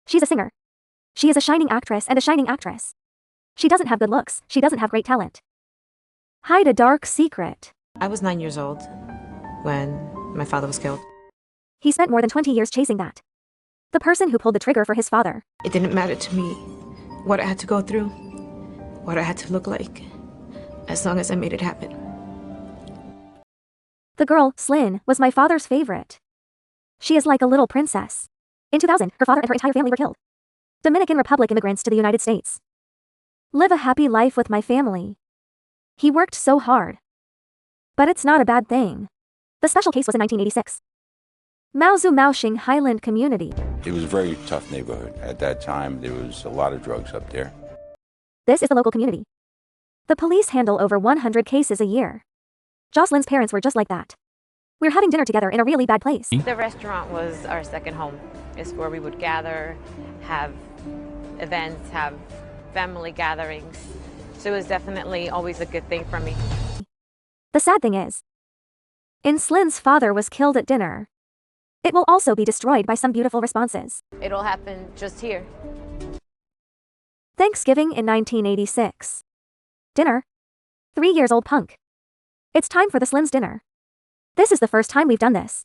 She's a singer. She is a shining actress and a shining actress. She doesn't have good looks. She doesn't have great talent. Hide a dark secret. I was 9 years old when my father was killed. He spent more than 20 years chasing that. The person who pulled the trigger for his father. It didn't matter to me what I had to go through, what I had to look like, as long as I made it happen. The girl, Slyn, was my father's favorite. She is like a little princess. In 2000, her father and her entire family were killed. Dominican Republic immigrants to the United States. Live a happy life with my family. He worked so hard. But it's not a bad thing. The special case was in 1986. Maozu Maoxing Highland Community. It was a very tough neighborhood. At that time, there was a lot of drugs up there. This is the local community. The police handle over 100 cases a year. Jocelyn's parents were just like that. We're having dinner together in a really bad place. The restaurant was our second home. It's where we would gather, have events, have family gatherings. So it was definitely always a good thing for me. The sad thing is, Slyn's father was killed at dinner. It will also be destroyed by some beautiful responses. It'll happen just here. Thanksgiving in 1986. Dinner. 3 years old punk. It's time for the Slyn's dinner. This is the first time we've done this.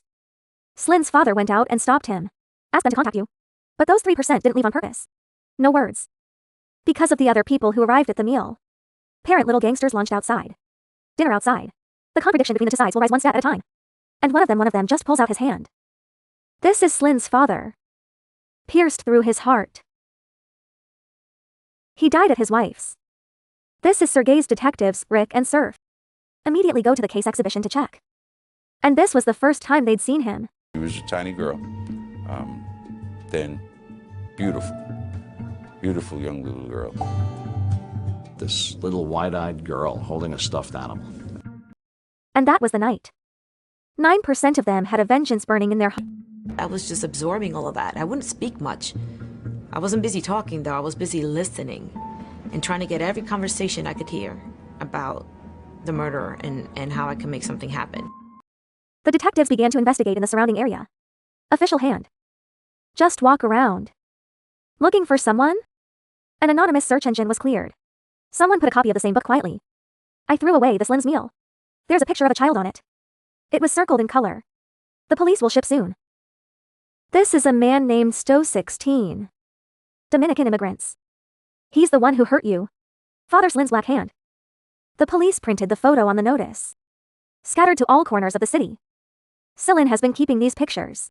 Slyn's father went out and stopped him. Asked them to contact you. But those 3% didn't leave on purpose. No words. Because of the other people who arrived at the meal. Parent little gangsters launched outside. Dinner outside. The contradiction between the two sides will rise one step at a time. And one of them just pulls out his hand. This is Slyn's father. Pierced through his heart. He died at his wife's. This is Sergei's detectives, Rick and Surf. Immediately go to the case exhibition to check. And this was the first time they'd seen him. She was a tiny girl. Thin, beautiful. Beautiful young little girl. This little wide-eyed girl holding a stuffed animal. And that was the night. 9% of them had a vengeance burning in their heart. I was just absorbing all of that. I wouldn't speak much. I wasn't busy talking though, I was busy listening and trying to get every conversation I could hear about the murder and how I could make something happen. The detectives began to investigate in the surrounding area. Official hand. Just walk around. Looking for someone? An anonymous search engine was cleared. Someone put a copy of the same book quietly. I threw away the Slyn's meal. There's a picture of a child on it. It was circled in color. The police will ship soon. This is a man named Stowe 16. Dominican immigrants. He's the one who hurt you. Father Slyn's black hand. The police printed the photo on the notice. Scattered to all corners of the city. Slyn has been keeping these pictures.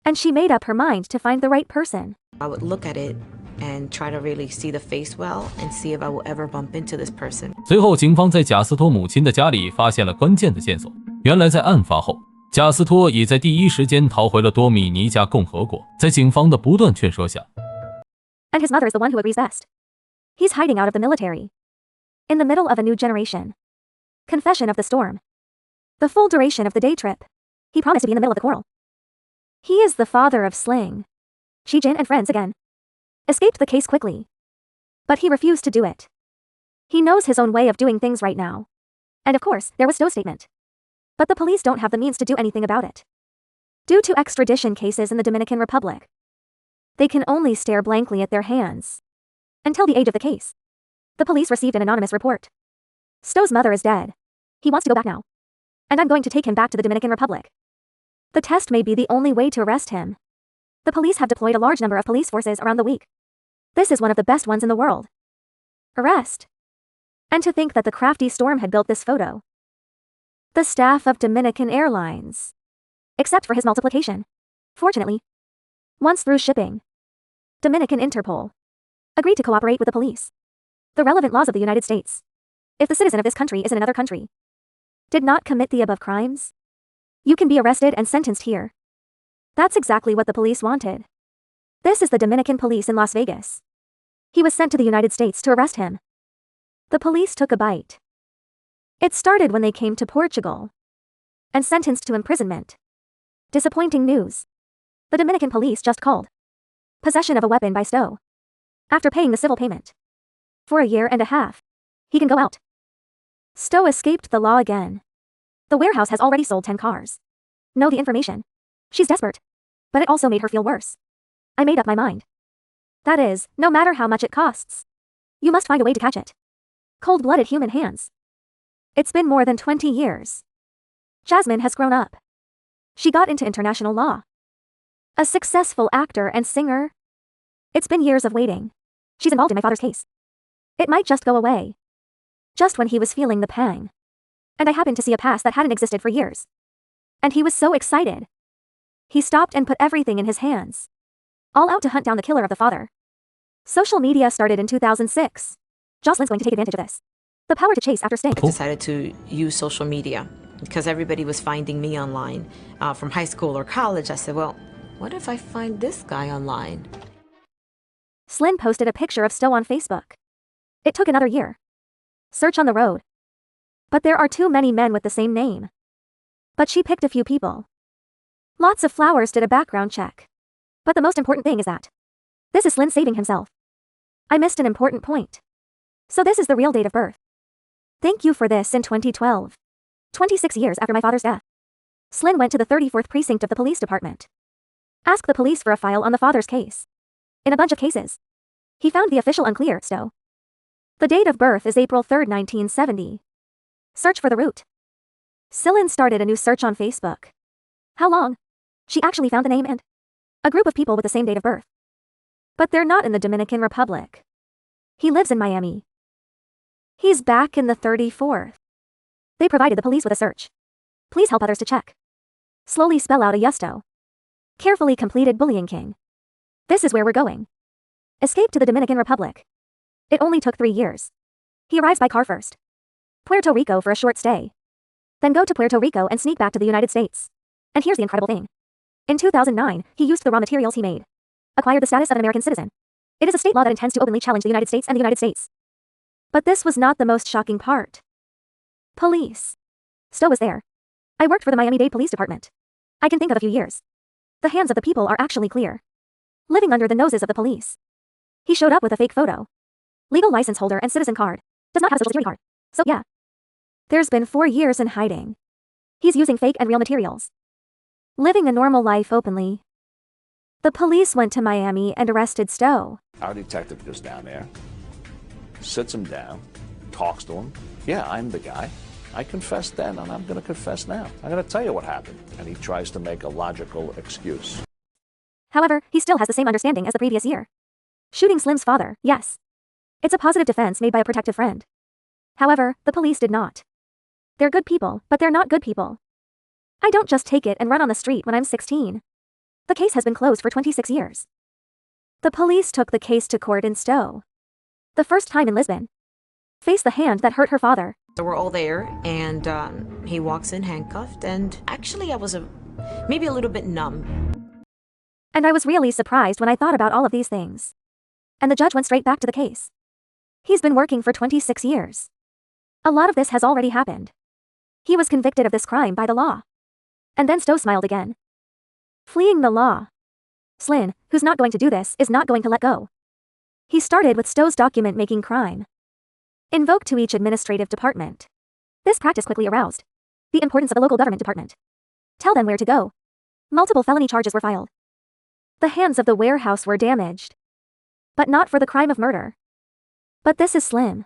And she made up her mind to find the right person. I would look at it and try to really see the face well and see if I will ever bump into this person. 随后警方在贾斯托母亲的家里发现了关键的线索。原来在案发后，贾斯托已在第一时间逃回了多米尼加共和国。在警方的不断劝说下 And his mother is the one who agrees best. He's hiding out of the military. In the middle of a new generation. Confession of the storm. The full duration of the day trip. He promised to be in the middle of the quarrel. He is the father of Sling. Shijin and friends again. Escaped the case quickly. But he refused to do it. He knows his own way of doing things right now. And of course, there was Stowe's statement. But the police don't have the means to do anything about it. Due to extradition cases in the Dominican Republic, they can only stare blankly at their hands. Until the age of the case. The police received an anonymous report. Stowe's mother is dead. He wants to go back now. And I'm going to take him back to the Dominican Republic. The test may be the only way to arrest him. The police have deployed a large number of police forces around the week. This is one of the best ones in the world. Arrest. And to think that the crafty Storm had built this photo. The staff of Dominican Airlines. Except for his multiplication. Fortunately. Once through shipping. Dominican Interpol. Agreed to cooperate with the police. The relevant laws of the United States. If the citizen of this country is in another country. Did not commit the above crimes. You can be arrested and sentenced here. That's exactly what the police wanted. This is the Dominican police in Las Vegas. He was sent to the United States to arrest him. The police took a bite. It started when they came to Portugal. And sentenced to imprisonment. Disappointing news. The Dominican police just called. Possession of a weapon by Stowe. After paying the civil payment. For a year and a half. He can go out. Stowe escaped the law again. The warehouse has already sold 10 cars. Know the information. She's desperate. But it also made her feel worse. I made up my mind. That is, no matter how much it costs. You must find a way to catch it. Cold-blooded human hands. It's been more than 20 years. Jasmine has grown up. She got into international law. A successful actor and singer. It's been years of waiting. She's involved in my father's case. It might just go away. Just when he was feeling the pang. And I happened to see a past that hadn't existed for years. And he was so excited. He stopped and put everything in his hands. All out to hunt down the killer of the father. Social media started in 2006. Jocelyn's going to take advantage of this. The power to chase after Sting. I decided to use social media because everybody was finding me online from high school or college. I said, well, what if I find this guy online? Slyn posted a picture of Stowe on Facebook. It took another year. Search on the road. But there are too many men with the same name. But she picked a few people. Lots of Flowers did a background check. But the most important thing is that this is Slyn saving himself. I missed an important point. So this is the real date of birth. Thank you for this in 2012. 26 years after my father's death. Slyn went to the 34th precinct of the police department. Asked the police for a file on the father's case. In a bunch of cases. He found the official unclear, Stowe. The date of birth is April 3, 1970. Search for the root. Slyn started a new search on Facebook. How long? She actually found the name and a group of people with the same date of birth. But they're not in the Dominican Republic. He lives in Miami. He's back in the 34th. They provided the police with a search. Please help others to check. Slowly spell out a Yusto. Carefully completed bullying king. This is where we're going. Escape to the Dominican Republic. It only took 3 years. He arrives by car first. Puerto Rico for a short stay. Then go to Puerto Rico and sneak back to the United States. And here's the incredible thing. In 2009, he used the raw materials he made. Acquired the status of an American citizen. It is a state law that intends to openly challenge the United States and the United States. But this was not the most shocking part. Police. Stowe was there. I worked for the Miami-Dade Police Department. I can think of a few years. The hands of the people are actually clear. Living under the noses of the police. He showed up with a fake photo. Legal license holder and citizen card. Does not have a social security card. So yeah. There's been 4 years in hiding. He's using fake and real materials. Living a normal life openly. The police went to Miami and arrested Stowe. Our detective goes down there, sits him down, talks to him. Yeah, I'm the guy. I confessed then, and I'm going to confess now. I'm going to tell you what happened. And he tries to make a logical excuse. However, he still has the same understanding as the previous year. Shooting Slim's father, yes. It's a positive defense made by a protective friend. However, the police did not. They're good people, but they're not good people. I don't just take it and run on the street when I'm 16. The case has been closed for 26 years. The police took the case to court in Stowe. The first time in Lisbon. Faced the hand that hurt her father. So we're all there, and he walks in handcuffed, and actually I was maybe a little bit numb. And I was really surprised when I thought about all of these things. And the judge went straight back to the case. He's been working for 26 years. A lot of this has already happened. He was convicted of this crime by the law. And then Stowe smiled again. Fleeing the law. Slyn, who's not going to do this, is not going to let go. He started with Stowe's document-making crime. Invoked to each administrative department. This practice quickly aroused the importance of the local government department. Tell them where to go. Multiple felony charges were filed. The hands of the warehouse were damaged. But not for the crime of murder. But this is Slyn.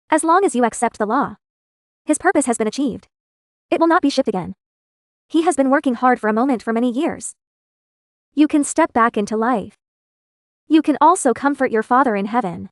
As long as you accept the law. His purpose has been achieved. It will not be shipped again. He has been working hard for a moment for many years. You can step back into life. You can also comfort your father in heaven.